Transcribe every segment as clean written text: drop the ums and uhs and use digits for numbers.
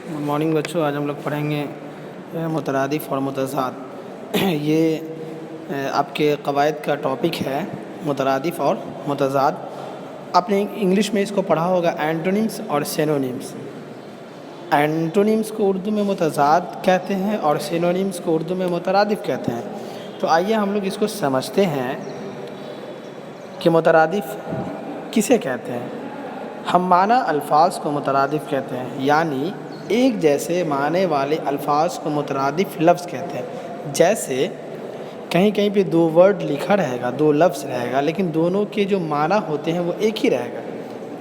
Good morning बच्चों। आज हम लोग पढ़ेंगे मुतरादिफ और मुतज़ाद। ये आपके क़वायद का टॉपिक है, मुतरादिफ और मुतज़ाद। आपने इंग्लिश में इसको पढ़ा होगा एंटोनिम्स और सिनोनिम्स। एंटोनिम्स को उर्दू में मुतज़ाद कहते हैं और सिनोनिम्स को उर्दू में मुतरादिफ कहते हैं। तो आइए हम लोग इसको समझते हैं कि मुतरादिफ किसे कहते हैं। हम माना अल्फाज को मुतरादिफ कहते हैं, यानी एक जैसे माने वाले अल्फाज को मुतरादिफ लफ्ज़ कहते हैं। जैसे कहीं कहीं पे दो वर्ड लिखा रहेगा, दो लफ्ज़ रहेगा, लेकिन दोनों के जो माना होते हैं वो एक ही रहेगा।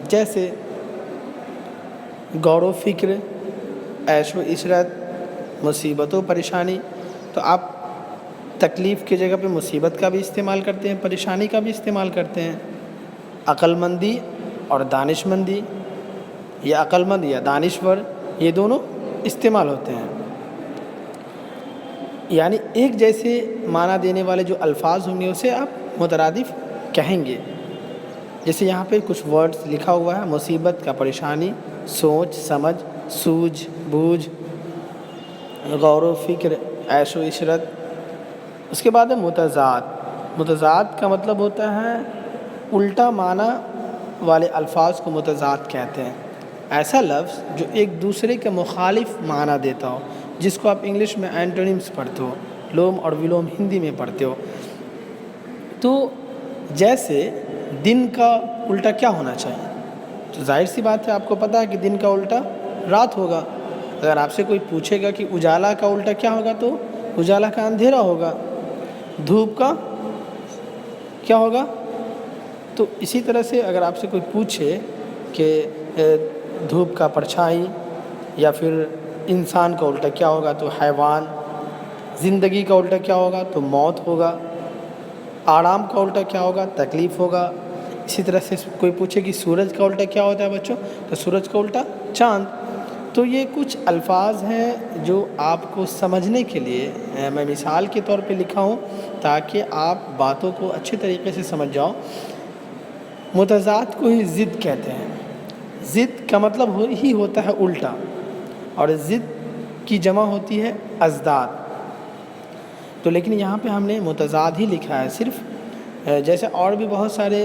जैसे गौर व फिक्र, ऐश व इशरत, मुसीबत व परेशानी। तो आप तकलीफ़ की जगह पे मुसीबत का भी इस्तेमाल करते हैं, परेशानी का भी इस्तेमाल करते हैं। अक्लमंदी और दानिशमंदी, या अक्लमंद या दानिश्वर, ये दोनों इस्तेमाल होते हैं। यानी एक जैसे माना देने वाले जो अल्फाज होंगे उसे आप मुतरादिफ कहेंगे। जैसे यहाँ पे कुछ वर्ड्स लिखा हुआ है, मुसीबत का परेशानी, सोच समझ, सूझ बूझ, गौर व फिक्र, ऐश व इशरत। उसके बाद है मुतज़ाद। मुतज़ाद का मतलब होता है उल्टा माना वाले अल्फाज को मुतज़ाद कहते हैं। ऐसा लफ्ज़ जो एक दूसरे के मुखालिफ माना देता हो, जिसको आप इंग्लिश में एंटोनिम्स पढ़ते हो, लोम और विलोम हिंदी में पढ़ते हो। तो जैसे दिन का उल्टा क्या होना चाहिए, तो जाहिर सी बात है आपको पता है कि दिन का उल्टा रात होगा। अगर आपसे कोई पूछेगा कि उजाला का उल्टा क्या होगा, तो उजाला का अंधेरा होगा। धूप का क्या होगा? तो इसी तरह से अगर आपसे कोई पूछे कि धूप का परछाई, या फिर इंसान का उल्टा क्या होगा, तो हैवान। ज़िंदगी का उल्टा क्या होगा, तो मौत होगा। आराम का उल्टा क्या होगा, तकलीफ़ होगा। इसी तरह से कोई पूछे कि सूरज का उल्टा क्या होता है बच्चों, तो सूरज का उल्टा चाँद। तो ये कुछ अल्फाज हैं जो आपको समझने के लिए मैं मिसाल के तौर पे लिखा हूँ, ताकि आप बातों को अच्छे तरीके से समझ जाओ। मुतज़ाद को ही ज़िद कहते हैं। ज़िद का मतलब ही होता है उल्टा, और ज़िद की जमा होती है अज़दाद। तो लेकिन यहाँ पे हमने मुतज़ाद ही लिखा है सिर्फ। जैसे और भी बहुत सारे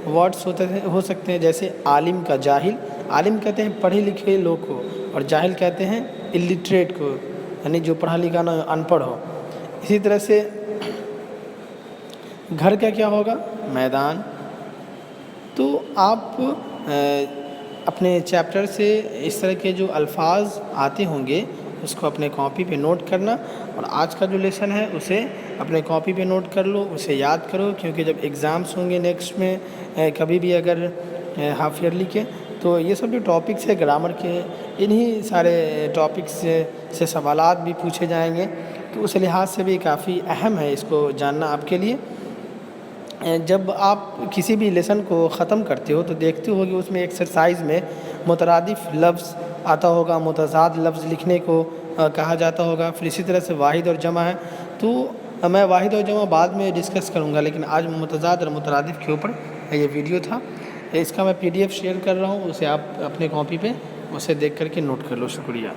वर्ड्स हो सकते हैं। जैसे आलिम का जाहिल, आलिम कहते हैं पढ़े लिखे लोग को, और जाहिल कहते हैं इलिटरेट को, यानी जो पढ़ा लिखा ना अनपढ़ हो। इसी तरह से घर का क्या होगा, मैदान। तो आप अपने चैप्टर से इस तरह के जो अल्फाज आते होंगे उसको अपने कॉपी पे नोट करना, और आज का जो लेसन है उसे अपने कॉपी पे नोट कर लो, उसे याद करो। क्योंकि जब एग्ज़ाम्स होंगे नेक्स्ट में कभी भी अगर हाफ ईयरली के, तो ये सब जो टॉपिक्स है ग्रामर के, इन्हीं सारे टॉपिक्स से सवालात भी पूछे जाएंगे। तो उस लिहाज से भी काफ़ी अहम है इसको जानना आपके लिए। जब आप किसी भी लेसन को ख़त्म करते हो तो देखते हो कि उसमें एक्सरसाइज में मुतरादिफ लफ्ज़ आता होगा, मुतज़ाद लफ्ज़ लिखने को कहा जाता होगा। फिर इसी तरह से वाहिद और जमा है, तो मैं वाहिद और जमा बाद में डिस्कस करूँगा, लेकिन आज मुतज़ाद और मुतरादिफ के ऊपर ये वीडियो था। इसका मैं PDF शेयर कर रहा हूँ, उसे आप अपने कॉपी पे उसे देख करके नोट कर लो। शुक्रिया।